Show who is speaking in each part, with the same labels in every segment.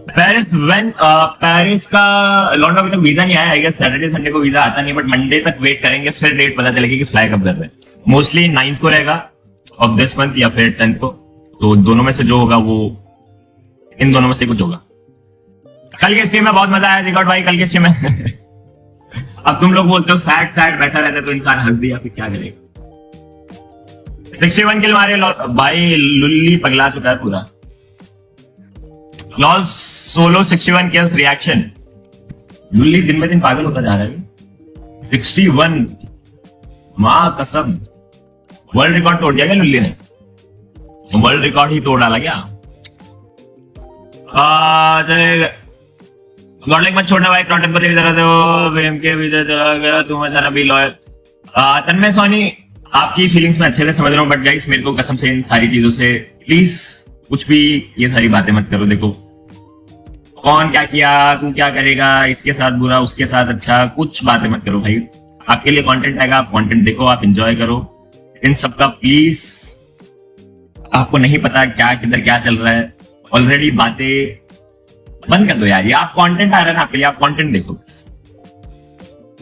Speaker 1: Paris का लॉन्डो अभी तक वीजा नहीं आया। आई गेस सैटरडे संडे को वीजा आता नहीं, बट मंडे तक वेट करेंगे, फिर डेट पता चलेगी कि फ्लाई कब कर रहे हैं। मोस्टली 9th को रहेगा ऑफ दिस मंथ या फिर 10th को, तो दोनों में से जो होगा वो, इन दोनों में से कुछ होगा। कल के स्ट्रीम में बहुत मजा आया रिकॉर्ड भाई, कल के स्ट्रीम में अब तुम लोग बोलते हो सैड सैड बैठा रहता तो इंसान हंस दिया, फिर क्या करेगा। 61 किल मारे भाई, लुल्ली पगला चुका है पूरा। लॉल सोलो 61 किल्स रिएक्शन, लुल्ली दिन में दिन पागल होता जा रहा है। 61 मां कसम, वर्ल्ड रिकॉर्ड तोड़ दिया क्या लुल्ली ने? वर्ल्ड रिकॉर्ड ही तोड़ डाला क्या? गॉडलाइक मत छोड़ना भाई, क्रॉटन को तेरी जरूरत है, वो वेम के विजय चला गया, तू मत जाना बी लॉयल। तन्मय सोनी, आपकी फीलिंग्स में अच्छे से समझ रहा हूँ, बट गाइस मेरे को कसम से इन सारी चीजों से प्लीज कुछ भी ये सारी बातें मत करो। देखो कौन क्या किया, तू क्या करेगा, इसके साथ बुरा, उसके साथ अच्छा, कुछ बातें मत करो भाई। आपके लिए कंटेंट आएगा, आप कंटेंट देखो, आप एंजॉय करो। इन सब का प्लीज, आपको नहीं पता क्या किधर क्या चल रहा है, ऑलरेडी बातें बंद कर दो यार। ये आप कंटेंट आ रहा है ना आपके लिए, आप कंटेंट देखो बस,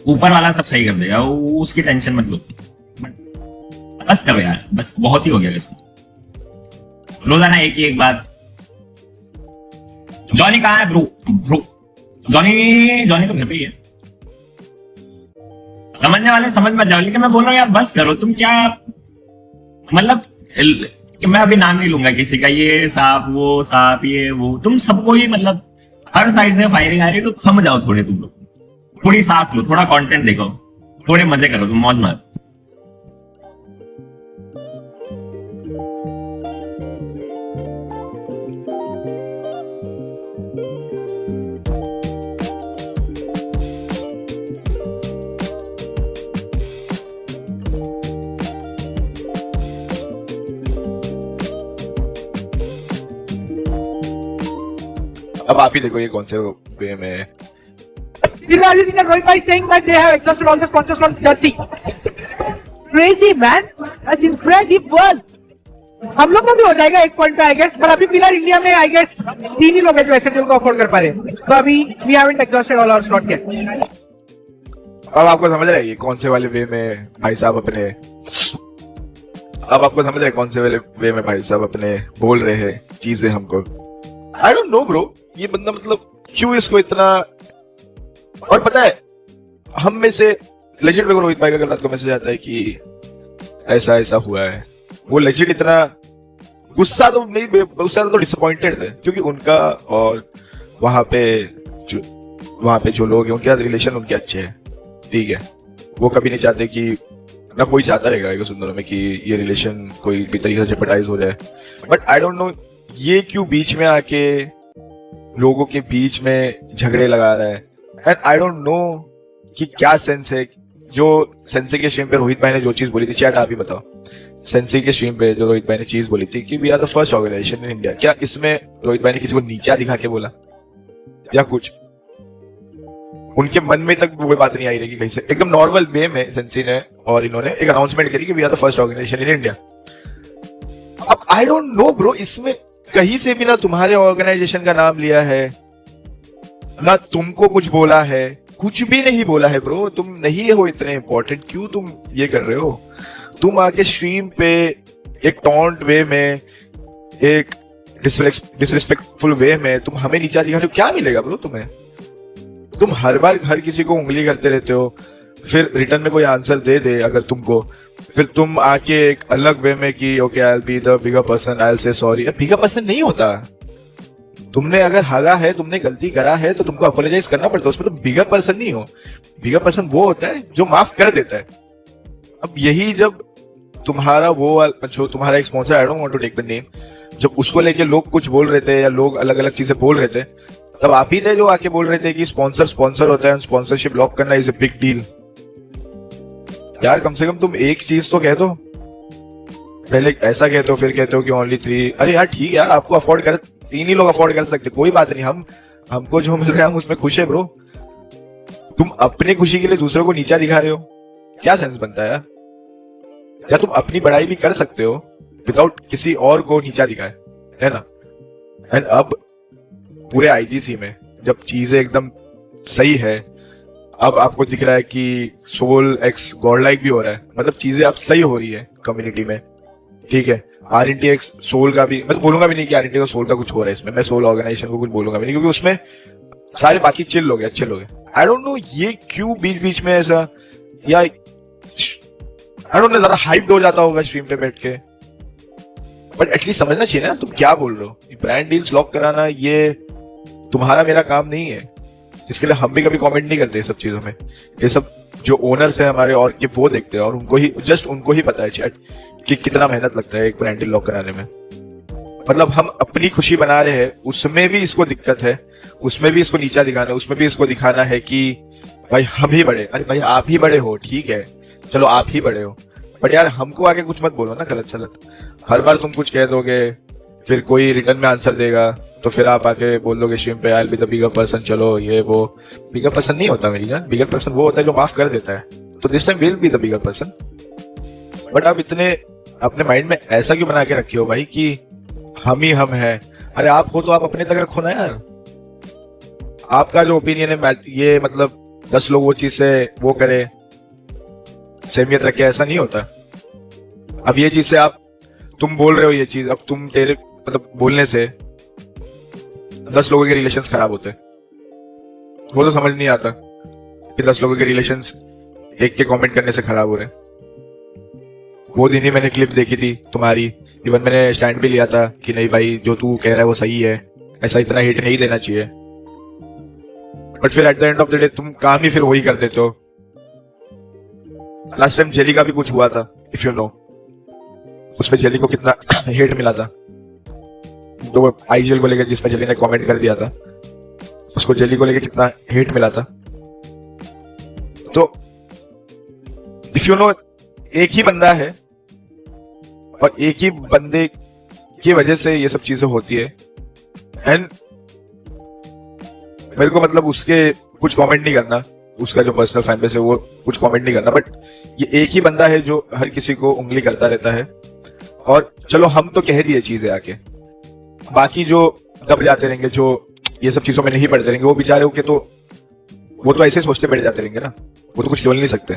Speaker 1: ऊपर वाला सब सही कर देगा, उसकी टेंशन मत लो। बस करो यार, बस बहुत ही हो गया इसमें। रोजाना एक ही एक बात। जॉनी कहाँ है ब्रो? जॉनी तो घर पे ही है। समझने वाले समझ मत जाओ, लेकिन मैं बोल रहा हूँ यार बस करो। तुम क्या मतलब कि मैं अभी नाम नहीं लूंगा किसी का, ये सांप वो सांप ये वो, तुम सबको ही मतलब हर साइड से फायरिंग आ रही है, तो थम जाओ थोड़े, तुम लोग थोड़ी सांस लो, थोड़ा कंटेंट देखो, थोड़े मजे करो, तुम मौज मारो।
Speaker 2: अब आप ही देखो ये कौन से वे में है।
Speaker 3: Have you seen that Rohit Bhai saying that they have exhausted all the sponsors from Jersey? Crazy man, that's incredible. हम लोग को भी हो जाएगा एक पॉइंट पे आई गेस, पर अभी फिलहाल इंडिया में आई गेस 3 ही लोग हैं जो ऐसे डील को अफोर्ड कर पा रहे हैं, तो अभी we haven't exhausted all our slots yet.
Speaker 2: अब आपको समझ रहा है ये कौन से वाले वे में भाई साहब अपने, अब आपको समझ रहा है कौन से वाले वे में भाई साहब अपने बोल रहे हैं चीजें हमको। आई डोंट नो ब्रो, ये बंदा मतलब क्यों इसको इतना, और पता है हम में से लेजेंड में रोहित भाई का कल रात को मैसेज आता है कि ऐसा ऐसा हुआ है, वो लेजेंड इतना गुस्सा तो नहीं, गुस्सा तो डिसअपॉइंटेड थे, क्योंकि उनका और वहां पे जो लोग हैं उनके साथ रिलेशन उनके अच्छे हैं, ठीक है। वो कभी नहीं चाहते कि, ना कोई चाहता रहेगा सुंदरों में कि ये रिलेशन कोई भी तरीके से जेपरडाइज हो जाए, बट आई डोंट नो ये क्यों बीच में आके लोगों के बीच में झगड़े लगा रहा है। एंड आई डोंट नो कि क्या सेंस है। जो सेंसी के स्ट्रीम पे रोहित भाई ने जो चीज बोली थी, चैट आप ही बताओ, सेंसी के स्ट्रीम पे जो रोहित भाई ने चीज बोली थी कि we are the first organisation in India, क्या इसमें रोहित भाई ने किसी को नीचा दिखा के बोला या कुछ? उनके मन में तक वो बात नहीं आई रही कहीं से, एकदम नॉर्मल वे में सेंसी ने और इन्होंने एक अनाउंसमेंट करी कि we are the first organisation in India. अब आई डोंट नो ब्रो, इसमें कहीं से भी ना तुम्हारे ऑर्गेनाइजेशन का नाम लिया है, ना तुमको कुछ बोला है, कुछ भी नहीं बोला है ब्रो। तुम नहीं हो इतने इंपॉर्टेंट, क्यों तुम ये कर रहे हो? तुम आके स्ट्रीम पे एक टॉन्ट वे में, एक डिसरिस्पेक्टफुल वे में तुम हमें नीचा दिखा रहे हो, क्या मिलेगा ब्रो तुम्हें? तुम हर बार हर किसी को उंगली करते रहते हो, फिर रिटर्न में कोई आंसर दे दे अगर तुमको, फिर तुम आके एक अलग वे में कि okay I will be the bigger person, I will say sorry. Bigger person नहीं होता, तुमने अगर हारा है, तुमने गलती करा है तो तुमको अपोलोजाइज करना पड़ता है, उसमें तो बिगर पर्सन नहीं हो। बिगर पर्सन वो होता है जो माफ कर देता है। अब यही जब तुम्हारा जो तुम्हारा एक sponsor, I don't want to take the name, जब उसको लेके लोग कुछ बोल रहे थे या लोग अलग अलग चीजें बोल रहे थे, तब आप ही थे जो आके बोल रहे थे कि स्पॉन्सर होता है, स्पॉन्सरशिप लॉक करना इज ए बिग डील। यार कम से कम तुम एक चीज तो कह दो, पहले ऐसा कहते हो फिर कहते हो कि ओनली 3। अरे यार ठीक है यार, आपको अफोर्ड कर, 3 ही लोग अफोर्ड कर सकते, कोई बात नहीं, हमको जो मिल रहा है हम उसमें खुश है ब्रो। तुम अपनी खुशी के लिए दूसरों को नीचा दिखा रहे हो, क्या सेंस बनता है यार? या तुम अपनी बड़ाई भी कर सकते हो विदाउट किसी और को नीचा दिखाए, है ना? एंड अब पूरे आईजीसी में जब चीजें एकदम सही है, अब आपको दिख रहा है कि सोल एक्स गॉड लाइक भी हो रहा है, मतलब चीजें अब सही हो रही है कम्युनिटी में, ठीक है। RNTX सोल का भी, मैं बोलूंगा भी नहीं कि RNTX सोल का कुछ हो रहा है इसमें, मैं सोल ऑर्गेनाइजेशन को कुछ बोलूंगा भी नहीं, क्योंकि उसमें सारे बाकी चिल लोग हैं, अच्छे लोग हैं। आई डोंट नो ये क्यों बीच बीच में ऐसा, या आई डोंट नो ज्यादा हाइप हो जाता होगा स्ट्रीम पे बैठ के, बट एटलीस्ट समझना चाहिए ना तुम क्या बोल रहे हो। ब्रांड डील्स लॉक कराना ये तुम्हारा मेरा काम नहीं है, इसके लिए हम भी कभी कमेंट नहीं करते सब चीजों में। ये सब जो ओनर्स है हमारे और के वो देखते हैं, और उनको ही जस्ट उनको ही पता है चैट कि कितना मेहनत लगता है एक ब्रांड डील लॉक कराने में। मतलब हम अपनी खुशी बना रहे हैं, उसमें भी इसको दिक्कत है, उसमें भी इसको नीचा दिखाना है, उसमें भी इसको दिखाना है कि भाई हम ही बड़े। अरे भाई आप ही बड़े हो, ठीक है, चलो आप ही बड़े हो, बट यार हमको आगे कुछ मत बोलो ना गलत सलत। हर बार तुम कुछ कह दोगे, फिर कोई रिटर्न में आंसर देगा, तो फिर आप आके बोल दोगे स्ट्रीम पे I will be the bigger person, चलो ये वो। बिगर पर्सन नहीं होता मेरी जान, बिगर पर्सन वो होता है जो माफ कर देता है, तो this time will be the bigger person. But आप इतने अपने माइंड में ऐसा क्यों बना के रखे हो भाई कि हम ही हम हैं? अरे आप हो तो आप अपने तक रखो ना यार। आपका जो ओपिनियन है ये मतलब 10 लोग वो चीज से वो करे, सहमियत रखे, ऐसा नहीं होता। अब ये चीज से आप तुम बोल रहे हो ये चीज, अब तुम तेरे मतलब बोलने से 10 लोगों के रिलेशंस खराब होते, वो तो समझ नहीं आता कि 10 लोगों के रिलेशंस एक के कमेंट करने से खराब हो रहे। वो दिन ही मैंने क्लिप देखी थी तुम्हारी, इवन मैंने स्टैंड भी लिया था कि नहीं भाई जो तू कह रहा है वो सही है, ऐसा इतना हिट नहीं देना चाहिए, बट फिर at the end of the day तुम काम ही फिर वही कर देते हो। लास्ट टाइम जेली का भी कुछ हुआ था, इफ यू नो, उसमें जेली को कितना हेट मिला था, तो IGL को लेकर जिसमें जेली ने कमेंट कर दिया था, उसको जेली को लेकर कितना हेट मिला था। तो इफ यू नो एक ही बंदा है और एक ही बंदे की वजह से ये सब चीजें होती है, एंड मेरे को मतलब उसके कुछ कमेंट नहीं करना, उसका जो पर्सनल फैन बेस है वो कुछ कमेंट नहीं करना, बट ये एक ही बंदा है जो हर किसी को उंगली करता रहता है। और चलो हम तो कह दिए चीजें आके, बाकी जो दब जाते रहेंगे, जो ये सब चीजों में नहीं पड़ते रहेंगे, वो बेचारे हो के तो वो तो ऐसे सोचते बैठ जाते रहेंगे ना, वो तो कुछ बोल नहीं सकते।